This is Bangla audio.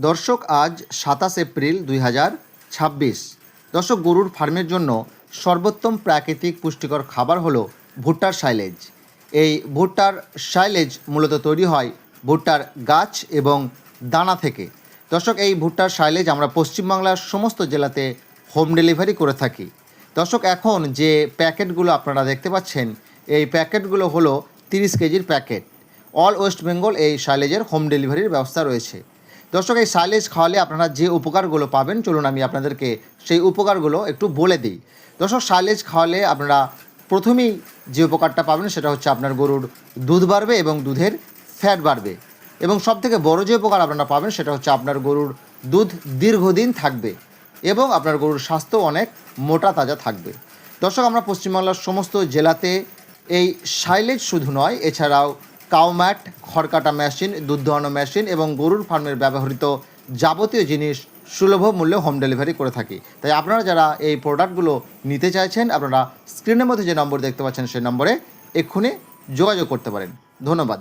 দর্শক, আজ ২৭ এপ্রিল ২০২৬। দর্শক, গরুর ফার্মের জন্য সর্বোত্তম প্রাকৃতিক পুষ্টিকর খাবার হলো ভুট্টার সাইলেজ। এই ভুট্টার সাইলেজ মূলত তৈরি হয় ভুট্টার গাছ এবং দানা থেকে। দর্শক, এই ভুট্টার সাইলেজ আমরা পশ্চিমবাংলার সমস্ত জেলাতে হোম ডেলিভারি করে থাকি। দর্শক, এখন যে প্যাকেটগুলো আপনারা দেখতে পাচ্ছেন, এই প্যাকেটগুলো হলো 30 কেজির প্যাকেট। অল ওয়েস্ট বেঙ্গল এই সাইলেজের হোম ডেলিভারির ব্যবস্থা রয়েছে। দর্শক, এই সাইলেজ খাওয়ালে আপনারা যে উপকারগুলো পাবেন, চলুন আমি আপনাদেরকে সেই উপকারগুলো একটু বলে দিই। দর্শক, সাইলেজ খাওয়ালে আপনারা প্রথমেই যে উপকারটা পাবেন সেটা হচ্ছে আপনার গরুর দুধ বাড়বে এবং দুধের ফ্যাট বাড়বে, এবং সবথেকে বড় যে উপকার আপনারা পাবেন সেটা হচ্ছে আপনার গরুর দুধ দীর্ঘদিন থাকবে এবং আপনার গরুর স্বাস্থ্য অনেক মোটা তাজা থাকবে। দর্শক, আমরা পশ্চিমবাংলার সমস্ত জেলাতে এই সাইলেজ শুধু নয়, এছাড়াও কাউম্যাট, খড় কাটা মেশিন, দুধ দোহানো মেশিন এবং গরুর ফার্মের ব্যবহৃত যাবতীয় জিনিস সুলভ মূল্যে হোম ডেলিভারি করে থাকি। তাই আপনারা যারা এই প্রোডাক্টগুলো নিতে চাইছেন, আপনারা স্ক্রিনের মধ্যে যে নম্বর দেখতে পাচ্ছেন সেই নম্বরে এক্ষুনি যোগাযোগ করতে পারেন। ধন্যবাদ।